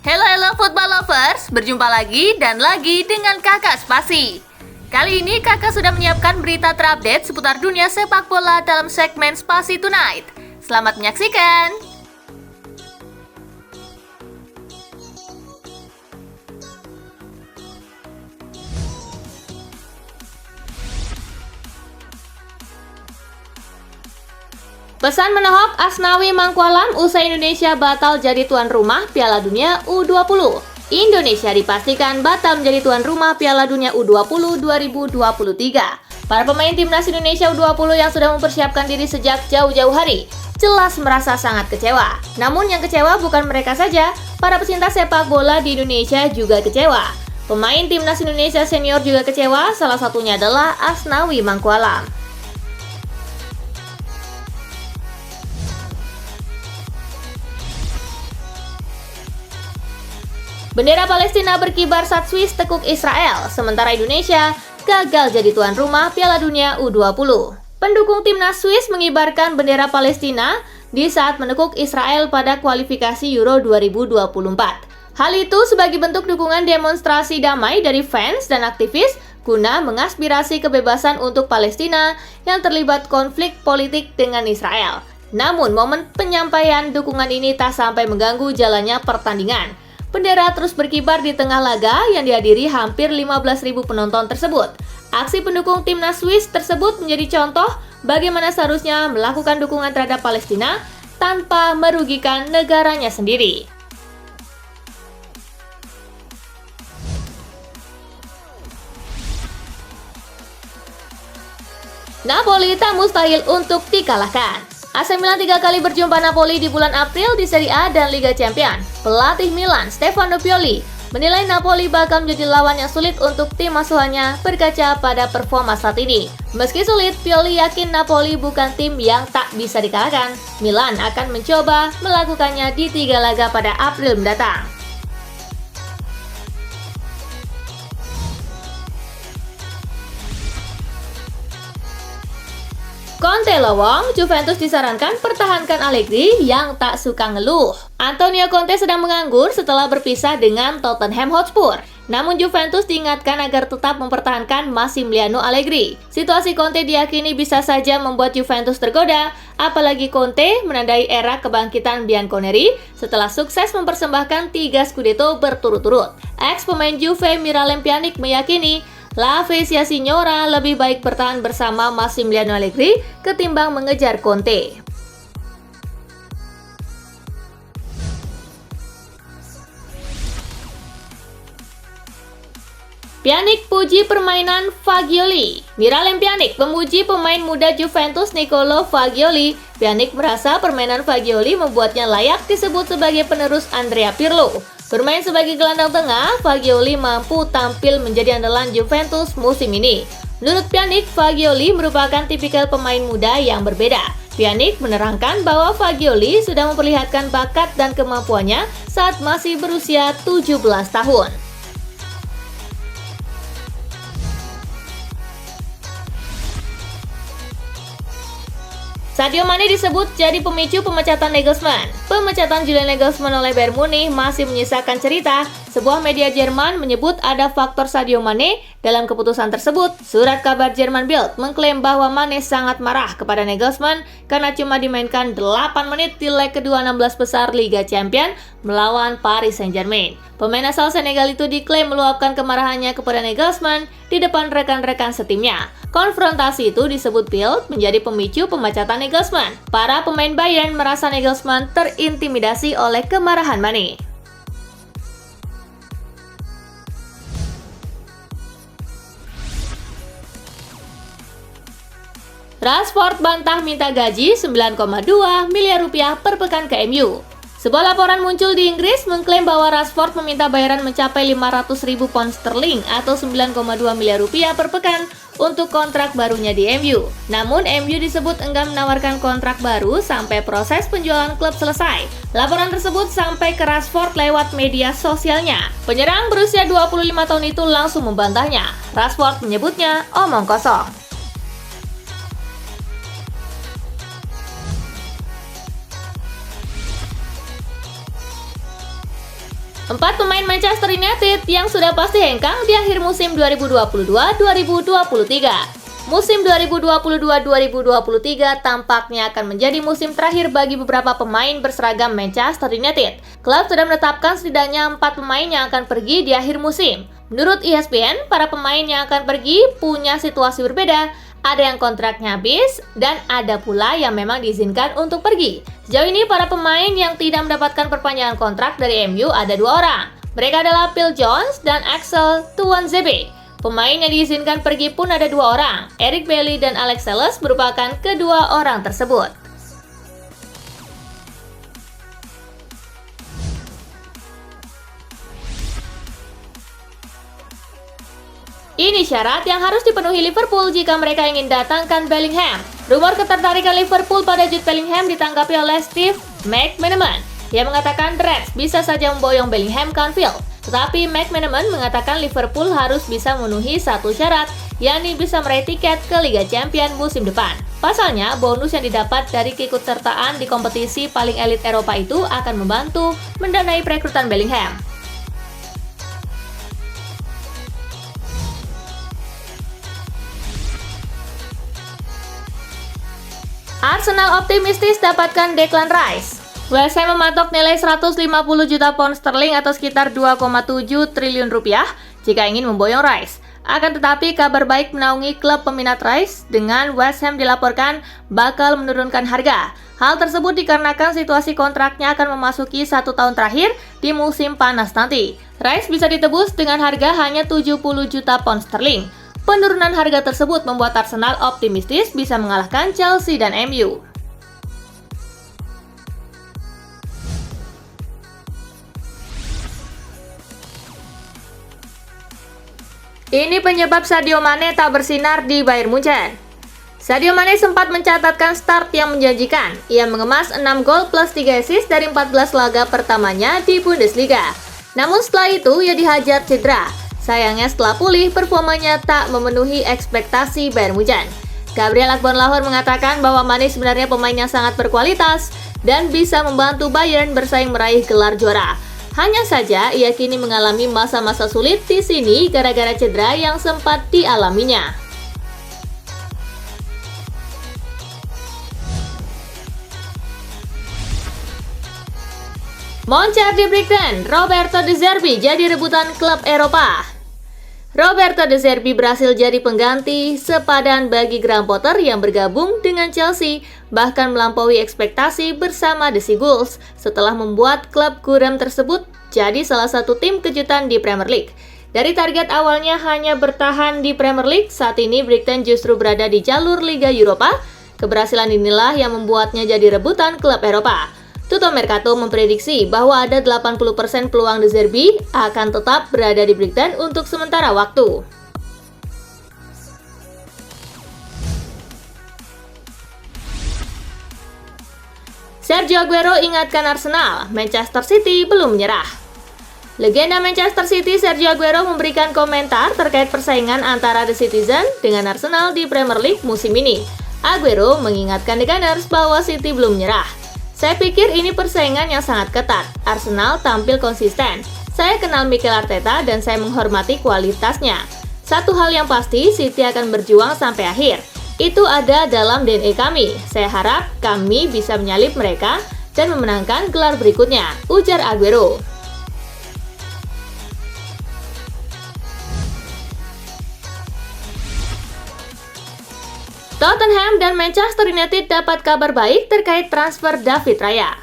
Halo football lovers, berjumpa lagi dan lagi dengan Kakak Spasi. Kali ini Kakak sudah menyiapkan berita terupdate seputar dunia sepak bola dalam segmen Spasi Tonight. Selamat menyaksikan. Pesan menohok Asnawi Mangkualam usai Indonesia batal jadi tuan rumah Piala Dunia U20. Indonesia dipastikan batal menjadi tuan rumah Piala Dunia U20 2023. Para pemain timnas Indonesia U20 yang sudah mempersiapkan diri sejak jauh-jauh hari jelas merasa sangat kecewa. Namun yang kecewa bukan mereka saja, para pecinta sepak bola di Indonesia juga kecewa. Pemain timnas Indonesia senior juga kecewa, salah satunya adalah Asnawi Mangkualam. Bendera Palestina berkibar saat Swiss tekuk Israel, sementara Indonesia gagal jadi tuan rumah Piala Dunia U20. Pendukung timnas Swiss mengibarkan bendera Palestina di saat menekuk Israel pada kualifikasi Euro 2024. Hal itu sebagai bentuk dukungan demonstrasi damai dari fans dan aktivis guna mengaspirasi kebebasan untuk Palestina yang terlibat konflik politik dengan Israel. Namun, momen penyampaian dukungan ini tak sampai mengganggu jalannya pertandingan. Bendera terus berkibar di tengah laga yang dihadiri hampir 15.000 penonton tersebut. Aksi pendukung timnas Swiss tersebut menjadi contoh bagaimana seharusnya melakukan dukungan terhadap Palestina tanpa merugikan negaranya sendiri. Napoli tak mustahil untuk dikalahkan. AC Milan 3 kali berjumpa Napoli di bulan April di Serie A dan Liga Champions. Pelatih Milan, Stefano Pioli, menilai Napoli bakal menjadi lawan yang sulit untuk tim asuhannya berkaca pada performa saat ini. Meski sulit, Pioli yakin Napoli bukan tim yang tak bisa dikalahkan. Milan akan mencoba melakukannya di 3 laga pada April mendatang. Conte lowong, Juventus disarankan pertahankan Allegri yang tak suka ngeluh. Antonio Conte sedang menganggur setelah berpisah dengan Tottenham Hotspur. Namun Juventus diingatkan agar tetap mempertahankan Massimiliano Allegri. Situasi Conte diyakini bisa saja membuat Juventus tergoda, apalagi Conte menandai era kebangkitan Bianconeri setelah sukses mempersembahkan 3 Scudetto berturut-turut. Ex pemain Juve Miralem Pjanic meyakini La Spezia Signora lebih baik bertahan bersama Massimiliano Allegri ketimbang mengejar Conte. Pjanic puji permainan Fagioli. Miralem Pjanic memuji pemain muda Juventus Niccolò Fagioli. Pjanic merasa permainan Fagioli membuatnya layak disebut sebagai penerus Andrea Pirlo. Bermain sebagai gelandang tengah, Fagioli mampu tampil menjadi andalan Juventus musim ini. Menurut Pjanic, Fagioli merupakan tipikal pemain muda yang berbeda. Pjanic menerangkan bahwa Fagioli sudah memperlihatkan bakat dan kemampuannya saat masih berusia 17 tahun. Sadio Mane disebut jadi pemicu pemecatan Nagelsmann. Pemecatan Julian Nagelsmann oleh Bayern Munich masih menyisakan cerita. Sebuah media Jerman menyebut ada faktor Sadio Mane dalam keputusan tersebut. Surat kabar Jerman Bild mengklaim bahwa Mane sangat marah kepada Nagelsmann karena cuma dimainkan 8 menit di leg kedua 16 besar Liga Champions melawan Paris Saint-Germain. Pemain asal Senegal itu diklaim meluapkan kemarahannya kepada Nagelsmann di depan rekan-rekan setimnya. Konfrontasi itu disebut Bild menjadi pemicu pemecatan Nagelsmann. Para pemain Bayern merasa Nagelsmann terintimidasi oleh kemarahan Mane. Rashford bantah minta gaji 9,2 miliar rupiah per pekan ke MU. Sebuah laporan muncul di Inggris mengklaim bahwa Rashford meminta bayaran mencapai 500.000 pound sterling atau 9,2 miliar rupiah per pekan untuk kontrak barunya di MU. Namun MU disebut enggan menawarkan kontrak baru sampai proses penjualan klub selesai. Laporan tersebut sampai ke Rashford lewat media sosialnya. Penyerang berusia 25 tahun itu langsung membantahnya. Rashford menyebutnya omong kosong. Empat pemain Manchester United yang sudah pasti hengkang di akhir musim 2022-2023. Musim 2022-2023 tampaknya akan menjadi musim terakhir bagi beberapa pemain berseragam Manchester United. Klub sudah menetapkan setidaknya 4 pemain yang akan pergi di akhir musim. Menurut ESPN, para pemain yang akan pergi punya situasi berbeda. Ada yang kontraknya habis, dan ada pula yang memang diizinkan untuk pergi. Sejauh ini, para pemain yang tidak mendapatkan perpanjangan kontrak dari MU ada 2 orang. Mereka adalah Phil Jones dan Axel Tuanzebe. Pemain yang diizinkan pergi pun ada 2 orang. Eric Bailly dan Alex Telles merupakan kedua orang tersebut. Ini syarat yang harus dipenuhi Liverpool jika mereka ingin datangkan Bellingham. Rumor ketertarikan Liverpool pada Jude Bellingham ditanggapi oleh Steve McManaman. Dia mengatakan The Reds bisa saja memboyong Bellingham ke Anfield. Tetapi McManaman mengatakan Liverpool harus bisa memenuhi satu syarat, yakni bisa meraih tiket ke Liga Champions musim depan. Pasalnya, bonus yang didapat dari keikutsertaan di kompetisi paling elit Eropa itu akan membantu mendanai perekrutan Bellingham. Arsenal optimistis dapatkan Declan Rice. West Ham mematok nilai 150 juta pound sterling atau sekitar 2,7 triliun rupiah jika ingin memboyong Rice. Akan tetapi kabar baik menaungi klub peminat Rice dengan West Ham dilaporkan bakal menurunkan harga. Hal tersebut dikarenakan situasi kontraknya akan memasuki 1 tahun terakhir di musim panas nanti. Rice bisa ditebus dengan harga hanya 70 juta pound sterling. Penurunan harga tersebut membuat Arsenal optimistis bisa mengalahkan Chelsea dan MU. Ini penyebab Sadio Mane tak bersinar di Bayern Munchen. Sadio Mane sempat mencatatkan start yang menjanjikan. Ia mengemas 6 gol plus 3 assist dari 14 laga pertamanya di Bundesliga. Namun setelah itu ia dihajar cedera. Sayangnya setelah pulih, performanya tak memenuhi ekspektasi Bayern Munchen. Gabriel Agbonlahor mengatakan bahwa Mane sebenarnya pemain yang sangat berkualitas dan bisa membantu Bayern bersaing meraih gelar juara. Hanya saja, ia kini mengalami masa-masa sulit di sini gara-gara cedera yang sempat dialaminya. Moncer di Brighton, Roberto De Zerbi jadi rebutan klub Eropa. Roberto De Zerbi berhasil jadi pengganti sepadan bagi Graham Potter yang bergabung dengan Chelsea, bahkan melampaui ekspektasi bersama The Seagulls setelah membuat klub gurem tersebut jadi salah satu tim kejutan di Premier League. Dari target awalnya hanya bertahan di Premier League, saat ini Brighton justru berada di jalur Liga Eropa. Keberhasilan inilah yang membuatnya jadi rebutan klub Eropa. Tuto Mercato memprediksi bahwa ada 80% peluang De Zerbi akan tetap berada di Brighton untuk sementara waktu. Sergio Aguero ingatkan Arsenal, Manchester City belum menyerah. Legenda Manchester City Sergio Aguero memberikan komentar terkait persaingan antara The Citizen dengan Arsenal di Premier League musim ini. Aguero mengingatkan The Gunners bahwa City belum menyerah. Saya pikir ini persaingan yang sangat ketat. Arsenal tampil konsisten. Saya kenal Mikel Arteta dan saya menghormati kualitasnya. Satu hal yang pasti, City akan berjuang sampai akhir. Itu ada dalam DNA kami. Saya harap kami bisa menyalip mereka dan memenangkan gelar berikutnya, ujar Aguero. Tottenham dan Manchester United dapat kabar baik terkait transfer David Raya.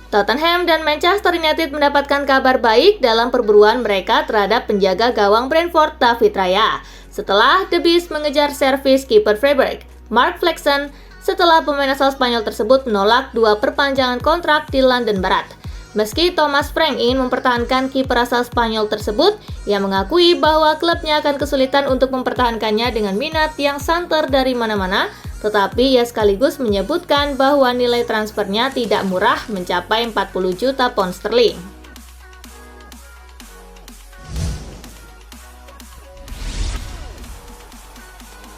Tottenham dan Manchester United mendapatkan kabar baik dalam perburuan mereka terhadap penjaga gawang Brentford David Raya setelah The Beast mengejar servis kiper Freiburg, Mark Flexen, setelah pemain asal Spanyol tersebut menolak 2 perpanjangan kontrak di London Barat. Meski Thomas Frank ingin mempertahankan kiper asal Spanyol tersebut, ia mengakui bahwa klubnya akan kesulitan untuk mempertahankannya dengan minat yang santer dari mana-mana, tetapi ia sekaligus menyebutkan bahwa nilai transfernya tidak murah mencapai 40 juta pound sterling.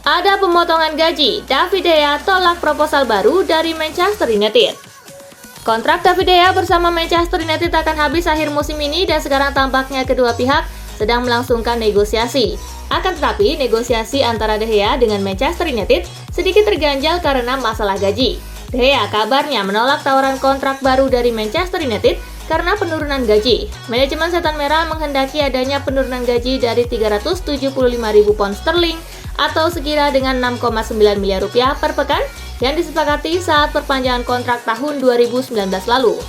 Ada pemotongan gaji, David De Gea tolak proposal baru dari Manchester United. Kontrak David De Gea bersama Manchester United akan habis akhir musim ini dan sekarang tampaknya kedua pihak sedang melangsungkan negosiasi. Akan tetapi, negosiasi antara De Gea dengan Manchester United sedikit terganjal karena masalah gaji. De Gea kabarnya menolak tawaran kontrak baru dari Manchester United karena penurunan gaji. Manajemen Setan Merah menghendaki adanya penurunan gaji dari 375.000 pound sterling atau sekira dengan 6,9 miliar rupiah per pekan yang disepakati saat perpanjangan kontrak tahun 2019 lalu.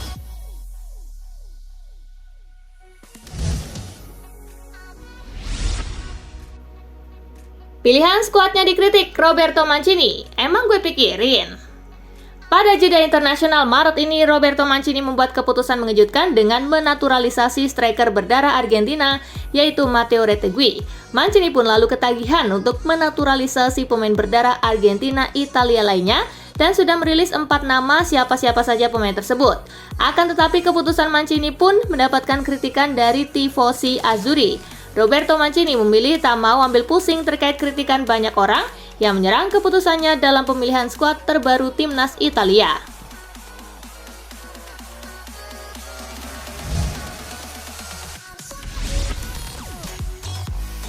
Pilihan skuadnya dikritik Roberto Mancini, emang gue pikirin? Pada jeda internasional Maret ini, Roberto Mancini membuat keputusan mengejutkan dengan menaturalisasi striker berdarah Argentina, yaitu Matteo Retegui. Mancini pun lalu ketagihan untuk menaturalisasi pemain berdarah Argentina Italia lainnya, dan sudah merilis 4 nama siapa-siapa saja pemain tersebut. Akan tetapi keputusan Mancini pun mendapatkan kritikan dari tifosi Azzurri. Roberto Mancini memilih tak mau ambil pusing terkait kritikan banyak orang yang menyerang keputusannya dalam pemilihan skuad terbaru timnas Italia.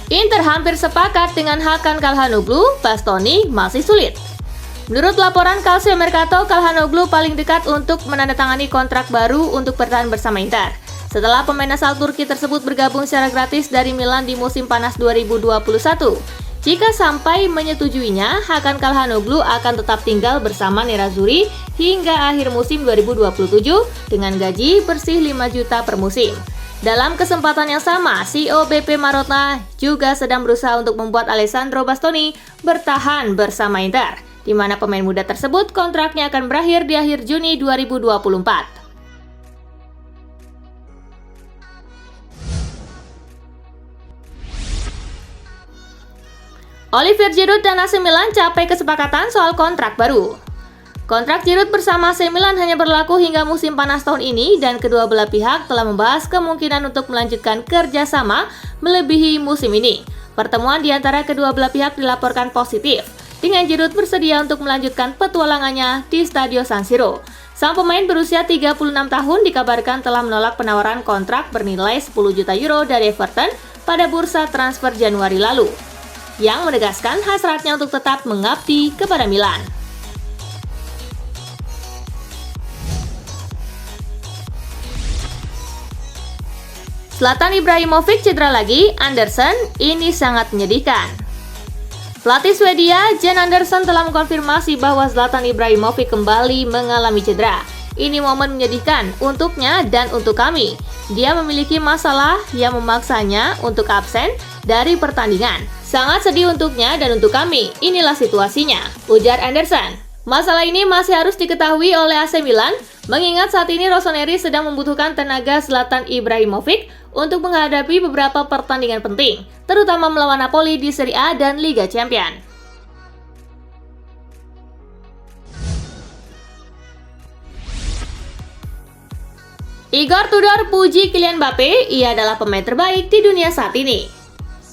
Inter hampir sepakat dengan Hakan Calhanoglu, Bastoni masih sulit. Menurut laporan Calcio Mercato, Calhanoglu paling dekat untuk menandatangani kontrak baru untuk bertahan bersama Inter. Setelah pemain asal Turki tersebut bergabung secara gratis dari Milan di musim panas 2021. Jika sampai menyetujuinya, Hakan Calhanoglu akan tetap tinggal bersama Nerazzurri hingga akhir musim 2027 dengan gaji bersih 5 juta per musim. Dalam kesempatan yang sama, CEO BP Marotta juga sedang berusaha untuk membuat Alessandro Bastoni bertahan bersama Inter, di mana pemain muda tersebut kontraknya akan berakhir di akhir Juni 2024. Olivier Giroud dan AC Milan capai kesepakatan soal kontrak baru. Kontrak Giroud bersama AC Milan hanya berlaku hingga musim panas tahun ini dan kedua belah pihak telah membahas kemungkinan untuk melanjutkan kerjasama melebihi musim ini. Pertemuan di antara kedua belah pihak dilaporkan positif, dengan Giroud bersedia untuk melanjutkan petualangannya di Stadio San Siro. Sang pemain berusia 36 tahun dikabarkan telah menolak penawaran kontrak bernilai 10 juta euro dari Everton pada bursa transfer Januari lalu, yang menegaskan hasratnya untuk tetap mengabdi kepada Milan. Zlatan Ibrahimovic cedera lagi, Andersen, ini sangat menyedihkan. Pelatih Swedia, Jen Andersen telah mengkonfirmasi bahwa Zlatan Ibrahimovic kembali mengalami cedera. Ini momen menyedihkan untuknya dan untuk kami. Dia memiliki masalah yang memaksanya untuk absen dari pertandingan. Sangat sedih untuknya dan untuk kami. Inilah situasinya, ujar Andersen. Masalah ini masih harus diketahui oleh AC Milan, mengingat saat ini Rossoneri sedang membutuhkan tenaga Zlatan Ibrahimovic untuk menghadapi beberapa pertandingan penting, terutama melawan Napoli di Serie A dan Liga Champions. Igor Tudor puji Kylian Mbappe, ia adalah pemain terbaik di dunia saat ini.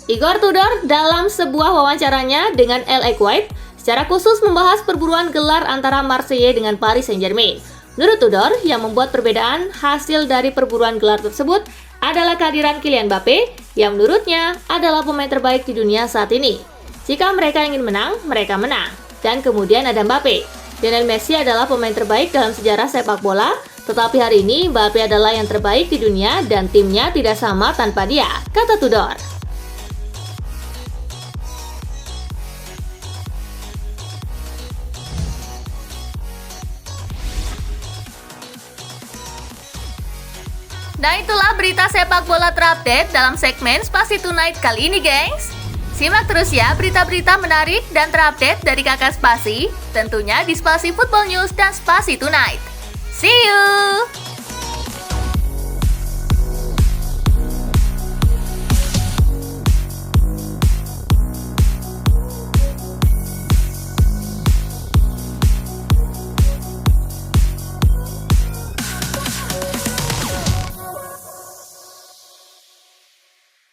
Igor Tudor dalam sebuah wawancaranya dengan El Equipe secara khusus membahas perburuan gelar antara Marseille dengan Paris Saint-Germain. Menurut Tudor, yang membuat perbedaan hasil dari perburuan gelar tersebut adalah kehadiran Kylian Mbappe yang menurutnya adalah pemain terbaik di dunia saat ini. Jika mereka ingin menang, mereka menang. Dan kemudian ada Mbappe. Lionel Messi adalah pemain terbaik dalam sejarah sepak bola, tetapi hari ini Mbappe adalah yang terbaik di dunia dan timnya tidak sama tanpa dia, kata Tudor. Nah, itulah berita sepak bola terupdate dalam segmen Spasi Tonight kali ini, gengs. Simak terus ya berita-berita menarik dan terupdate dari Kakak Spasi, tentunya di Spasi Football News dan Spasi Tonight. See you!